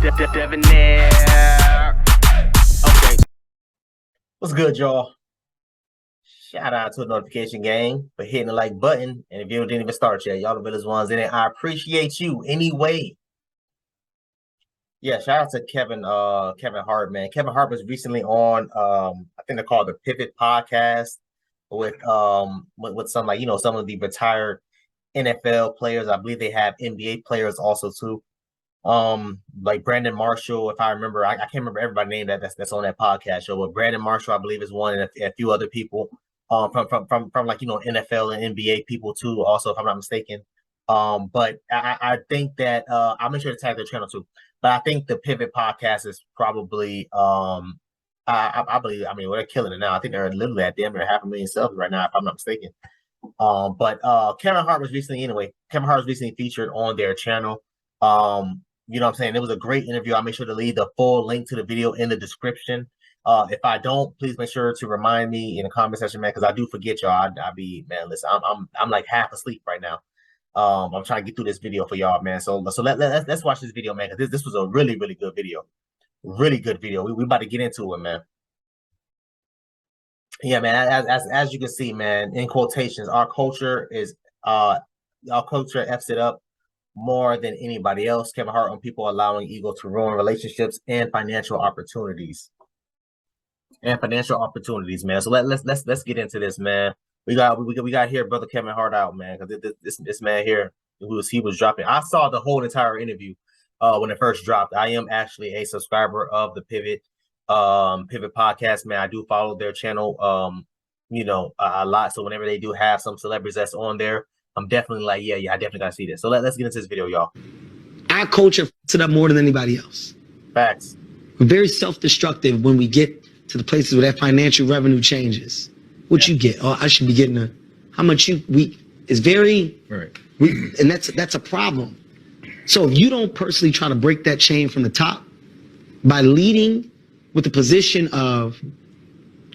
Debonair. Okay. What's good, y'all? Shout out to the notification gang for hitting the like button. And if you didn't even start yet, y'all the realest ones in it. I appreciate you anyway. Yeah, shout out to Kevin Hart, man. Kevin Hart was recently on I think they're called the Pivot podcast with some, like, some of the retired NFL players. I believe they have NBA players also too. Like Brandon Marshall, if I remember, I can't remember everybody's name that's on that podcast show, but Brandon Marshall, I believe, is one, and a few other people from like NFL and NBA people too, also, if I'm not mistaken. But I think that I'll make sure to tag their channel too. But I think the Pivot podcast is probably I believe, I mean, they're killing it now. I think they're literally at damn near 500,000 subs right now, if I'm not mistaken. But Kevin Hart was recently featured on their channel. You know what I'm saying? It was a great interview. I'll make sure to leave the full link to the video in the description. If I don't, please make sure to remind me in the comment section, man, because I do forget, y'all. Listen, I'm like half asleep right now. I'm trying to get through this video for y'all, man. So let's watch this video, man, because this was a really, really good video. Really good video. We about to get into it, man. Yeah, man, as you can see, man, in quotations, our culture F's it up more than anybody else. Kevin Hart on people allowing ego to ruin relationships and financial opportunities. Man. So let's get into this, man. We got here brother Kevin Hart out, man, because this man here, he was dropping. I saw the whole entire interview when it first dropped. I am actually a subscriber of the Pivot podcast, man. I do follow their channel a lot. So whenever they do have some celebrities that's on there, I'm definitely like, yeah, I definitely gotta see this. So let's get into this video, y'all. Our culture f***s it up more than anybody else. Facts. We're very self-destructive when we get to the places where that financial revenue changes. What you get? Oh, I should be getting how much is very right. And that's a problem. So if you don't personally try to break that chain from the top by leading with the position of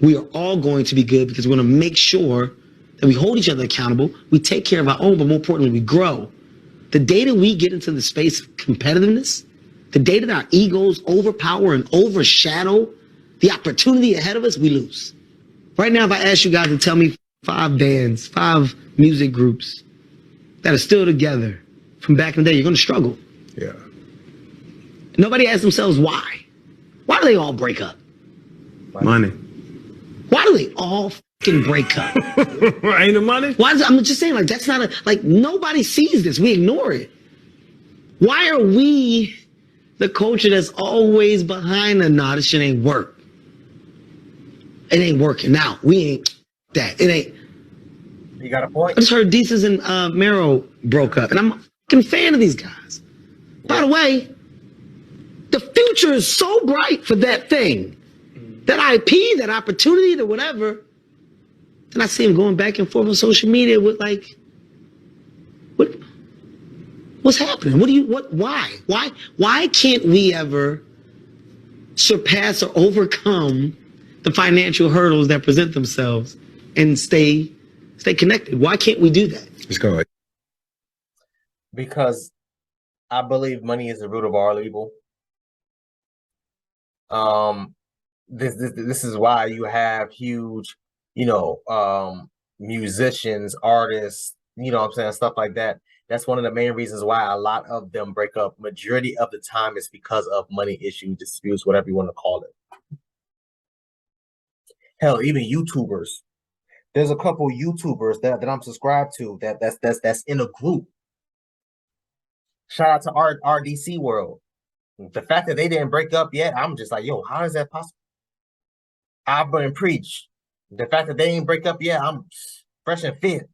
we are all going to be good because we're going to make sure that we hold each other accountable, we take care of our own, but more importantly, we grow. The day that we get into the space of competitiveness, the day that our egos overpower and overshadow the opportunity ahead of us, we lose. Right now, if I ask you guys to tell me 5 bands, 5 music groups that are still together from back in the day, you're going to struggle. Yeah. Nobody asks themselves why. Why do they all break up? Money. Why do they all fucking break up? Ain't the money? I'm just saying, like, that's not nobody sees this. We ignore it. Why are we the culture that's always behind the nah, this shit ain't work? It ain't working now. We ain't that. It ain't. You got a point. I just heard Deezus and Mero broke up, and I'm a fucking fan of these guys. By the way, the future is so bright for that thing. That IP, that opportunity, that whatever. Then I see him going back and forth on social media with what's happening? Why can't we ever surpass or overcome the financial hurdles that present themselves and stay connected? Why can't we do that? Let's go. Because I believe money is the root of all evil. This is why you have huge, musicians, artists, you know what I'm saying, stuff like that. That's one of the main reasons why a lot of them break up. Majority of the time is because of money issues, disputes, whatever you want to call it. Hell, even YouTubers. There's a couple YouTubers that I'm subscribed to that's in a group. Shout out to RDC World. The fact that they didn't break up yet, I'm just like, yo, how is that possible? I've been preach. The fact that they didn't break up yet, I'm fresh and fit.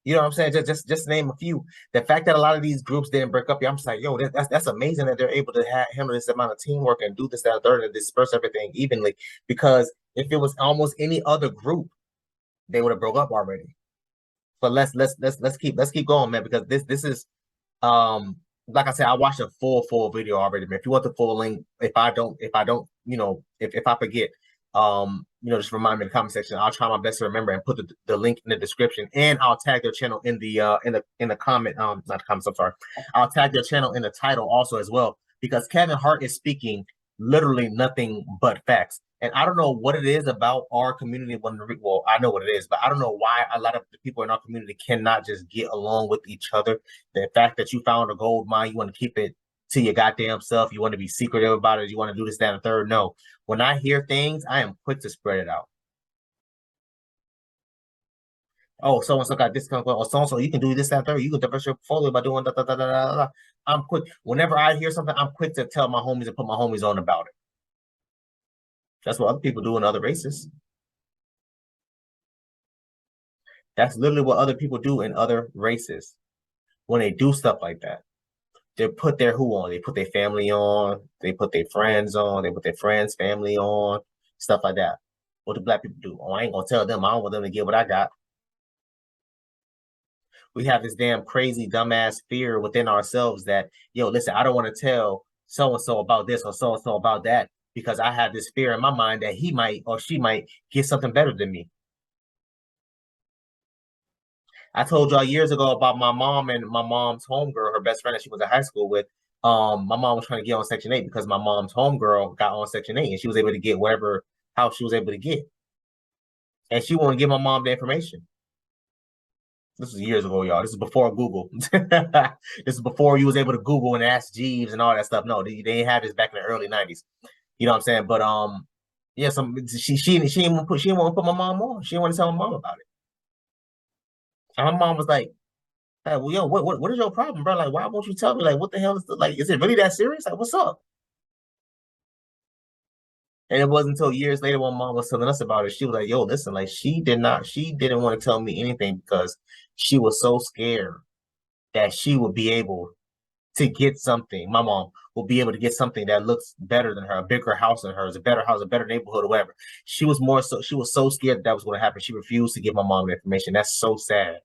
You know what I'm saying? Just name a few. The fact that a lot of these groups didn't break up, I'm just like, yo, that's amazing that they're able to handle this amount of teamwork and do this, that, and third, and disperse everything evenly. Because if it was almost any other group, they would have broke up already. But let's keep going, man, because this is like I said, I watched a full video already, man. If you want the full link, if I don't, if I forget, just remind me in the comment section. I'll try my best to remember and put the link in the description, and I'll tag their channel in the comment. Not the comments. I'm sorry. I'll tag their channel in the title also as well. because Kevin Hart is speaking literally nothing but facts. And I don't know what it is about our community. Well, I know what it is, but I don't know why a lot of the people in our community cannot just get along with each other. The fact that you found a gold mine, you want to keep it to your goddamn self. You want to be secretive about it. You want to do this, that, and the third. No. When I hear things, I am quick to spread it out. Oh, so-and-so got discount, or so-and-so, you can do this, that, and third. You can diversify your portfolio by doing da, da, da, da, da, da. I'm quick. Whenever I hear something, I'm quick to tell my homies and put my homies on about it. That's what other people do in other races. That's literally what other people do in other races. When they do stuff like that, they put their who on? They put their family on. They put their friends on. They put their friends' family on. Stuff like that. What do black people do? Oh, I ain't gonna tell them. I don't want them to get what I got. We have this damn crazy, dumbass fear within ourselves that, yo, listen, I don't want to tell so-and-so about this or so-and-so about that, because I have this fear in my mind that he might or she might get something better than me. I told y'all years ago about my mom and my mom's homegirl, her best friend that she was in high school with. My mom was trying to get on Section 8 because my mom's homegirl got on Section 8 and she was able to get whatever house she was able to get. And she wouldn't give my mom the information. This was years ago, y'all. This is before Google. This is before you was able to Google and ask Jeeves and all that stuff. No, they didn't have this back in the early 90s. You know what I'm saying? But yeah, she didn't want to put my mom on. She didn't want to tell my mom about it. And my mom was like, hey, well, yo, what is your problem, bro? Like, why won't you tell me? Like, what the hell is it really that serious? Like, what's up? And it wasn't until years later when mom was telling us about it, she was like, yo, listen, like she didn't want to tell me anything because she was so scared that she would be able to get something. My mom will be able to get something that looks better than her, a bigger house than hers, a better house, a better neighborhood, or whatever. She was so scared that was going to happen. She refused to give my mom the information. That's so sad.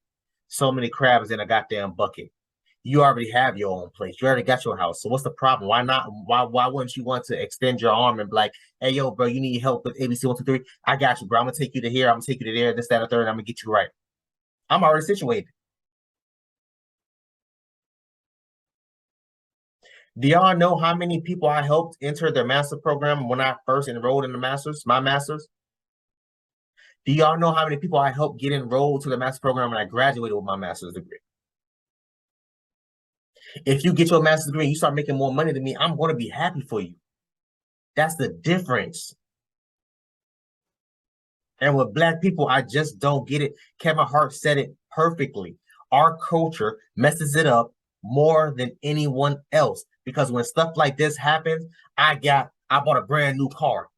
So many crabs in a goddamn bucket. You already have your own place. You already got your house. So what's the problem? Why not? Why wouldn't you want to extend your arm and be like, hey, yo, bro, you need help with ABC 1, 2, 3? I got you, bro. I'm gonna take you to here. I'm gonna take you to there. This, that, and third. And I'm gonna get you right. I'm already situated. Do y'all know how many people I helped enter their master program when I first enrolled in the my master's? Do y'all know how many people I helped get enrolled to the master program when I graduated with my master's degree? If you get your master's degree and you start making more money than me, I'm going to be happy for you. That's the difference. And with black people, I just don't get it. Kevin Hart said it perfectly. Our culture messes it up more than anyone else. Because when stuff like this happens, I bought a brand new car.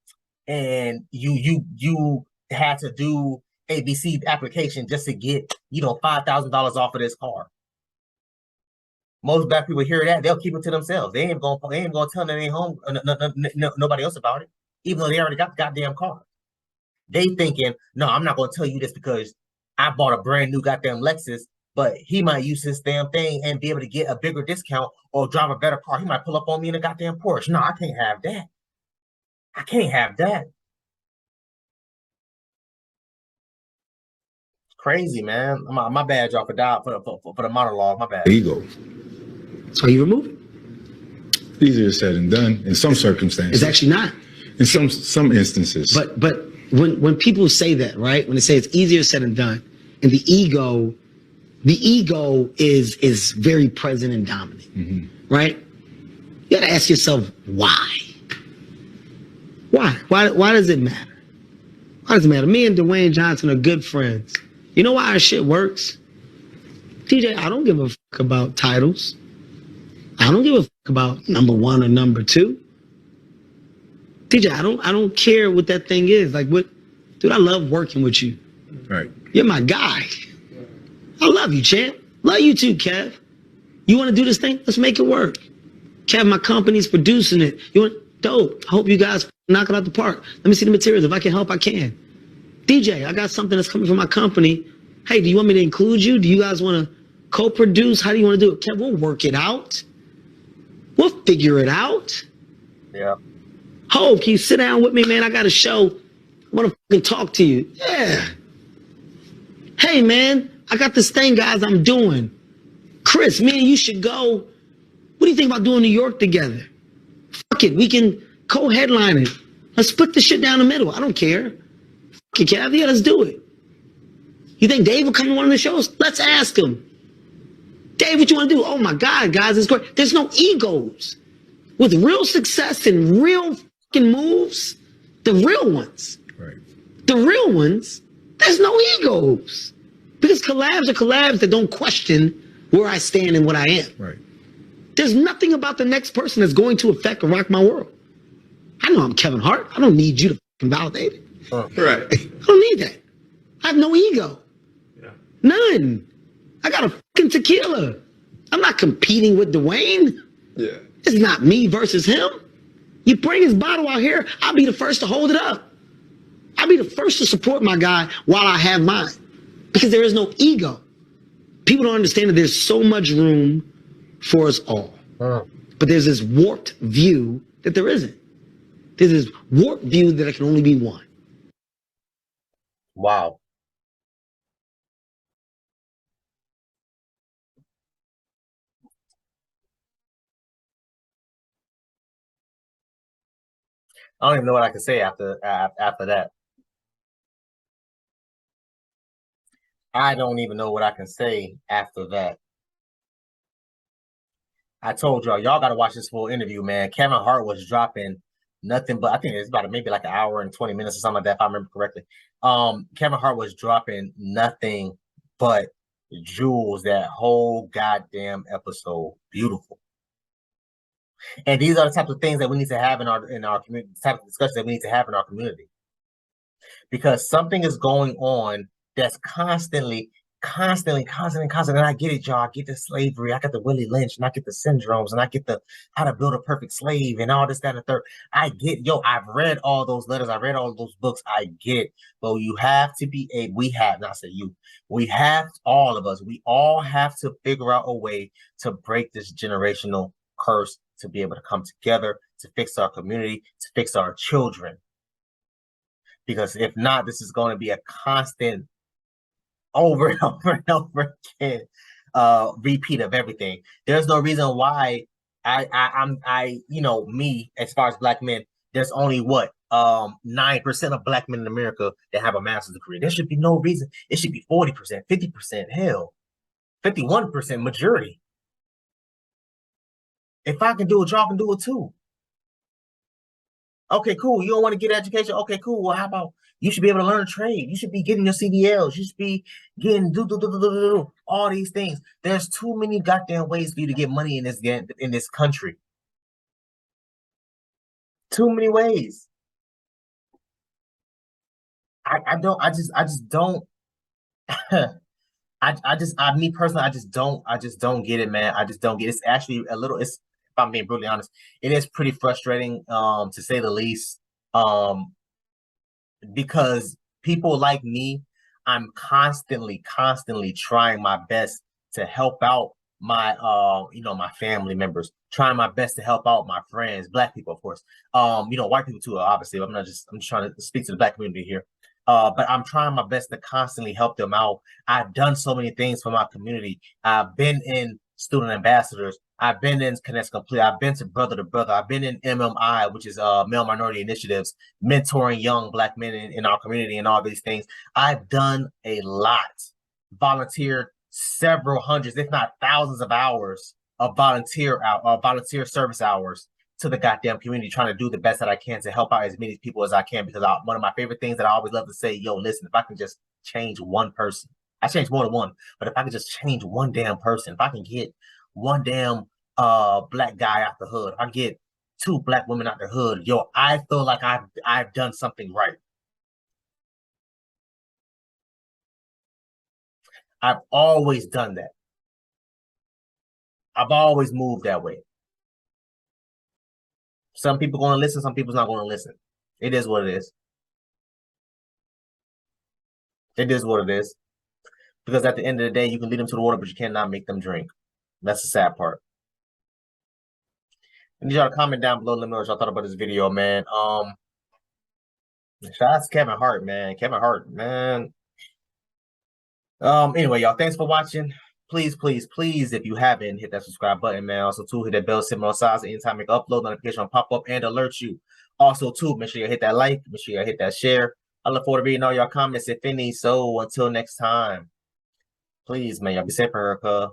And you had to do ABC application just to get, $5,000 off of this car. Most black people hear that, they'll keep it to themselves. They ain't gonna tell their home nobody else about it, even though they already got the goddamn car. They thinking, no, I'm not gonna tell you this because I bought a brand new goddamn Lexus, but he might use this damn thing and be able to get a bigger discount or drive a better car. He might pull up on me in a goddamn Porsche. No, I can't have that. I can't have that. Crazy, man. My bad, y'all, for the monologue. My bad. Ego. So you remove it. Easier said than done in some circumstances. It's actually not. In some instances. But when people say that, right? When they say it's easier said than done, and the ego is very present and dominant, right? You got to ask yourself why. Why does it matter? Why does it matter? Me and Dwayne Johnson are good friends. You know why our shit works? TJ, I don't give a fuck about titles. I don't give a fuck about number 1 or number 2. TJ, I don't care what that thing is. Like, what, dude, I love working with you. Right. You're my guy. I love you, champ. Love you too, Kev. You want to do this thing? Let's make it work. Kev, my company's producing it. You want dope. I hope you guys knock it out the park. Let me see the materials. If I can help, I can. DJ, I got something that's coming from my company. Hey, do you want me to include you? Do you guys want to co-produce? How do you want to do it? Kev, we'll work it out. We'll figure it out. Yeah. Hope, can you sit down with me, man? I got a show. I want to fucking talk to you. Yeah. Hey, man, I got this thing, guys, I'm doing. Chris, me and you should go. What do you think about doing New York together? Fuck it, we can co-headline it. Let's split the shit down the middle. I don't care. Fuck it, Cav, yeah, let's do it. You think Dave will come to one of the shows? Let's ask him. Dave, what you want to do? Oh my God, guys, it's great. There's no egos. With real success and real fucking moves, the real ones. Right. The real ones, there's no egos. Because collabs are collabs that don't question where I stand and what I am. Right. There's nothing about the next person that's going to affect or rock my world. I know I'm Kevin Hart. I don't need you to fucking validate it. Right. I don't need that. I have no ego. Yeah. None. I got a fucking tequila. I'm not competing with Dwayne. Yeah. It's not me versus him. You bring his bottle out here, I'll be the first to hold it up. I'll be the first to support my guy while I have mine. Because there is no ego. People don't understand that there's so much room for us all. But there's this warped view that there isn't. There's this warped view that there can only be one. Wow. I don't even know what I can say after that. I don't even know what I can say after that. I told y'all got to watch this full interview, man. Kevin Hart was dropping nothing but, I think it's about maybe like an hour and 20 minutes or something like that, if I remember correctly. Kevin Hart was dropping nothing but jewels that whole goddamn episode. Beautiful. And these are the types of things that we need to have in our community, the type of discussions that we need to have in our community. Because something is going on that's constantly. And I get it, y'all. I get the slavery, I get the Willie Lynch, and I get the syndromes, and I get the how to build a perfect slave and all this, that, and the third. I get, I've read all those letters, I read all those books, I get it. But you have to be we have, all of us, we all have to figure out a way to break this generational curse, to be able to come together, to fix our community, to fix our children. Because if not, this is going to be a constant over and over and over again repeat of everything. There's no reason why I me, as far as black men, there's only 9% of black men in America that have a master's degree. There should be no reason. It should be 40%, 50%, hell, 51% majority. If I can do it, y'all can do it too. Okay, cool. You don't want to get education? Okay, cool. Well, how about you should be able to learn a trade? You should be getting your CDLs. You should be getting all these things. There's too many goddamn ways for you to get money in this country. Too many ways. I just don't. Me personally, I just don't get it, man. I just don't get it. It's actually a little. If I'm being brutally honest, it is pretty frustrating, to say the least. Because people like me, I'm constantly trying my best to help out my my family members, trying my best to help out my friends, black people, of course, white people too, obviously. I'm just trying to speak to the black community here. But I'm trying my best to constantly help them out. I've done so many things for my community. I've been in student ambassadors. I've been in Connects Complete. I've been to Brother to Brother. I've been in MMI, which is Male Minority Initiatives, mentoring young black men in our community and all these things. I've done a lot, volunteered several hundreds, if not thousands of hours of volunteer service hours to the goddamn community, trying to do the best that I can to help out as many people as I can. Because one of my favorite things that I always love to say, listen, if I can just change one person, I change more than one, but if I can just change one damn person, if I can get one damn black guy out the hood, I get 2 black women out the hood, I feel like I've done something right. I've always done that. I've always moved that way. Some people going to listen, some people's not going to listen. It is what it is. It is what it is. Because at the end of the day, you can lead them to the water, but you cannot make them drink. That's the sad part. I need y'all to comment down below. Let me know what y'all thought about this video, man. Shout out to Kevin Hart, man. Kevin Hart, man. Anyway, y'all, thanks for watching. please, if you haven't, hit that subscribe button, man. Also, too, hit that bell symbol on size. Anytime I make an upload, notification will pop up and alert you. Also, too, make sure you hit that like, make sure you hit that share. I look forward to reading all your comments, if any. So, until next time, please, man, y'all be safe, America.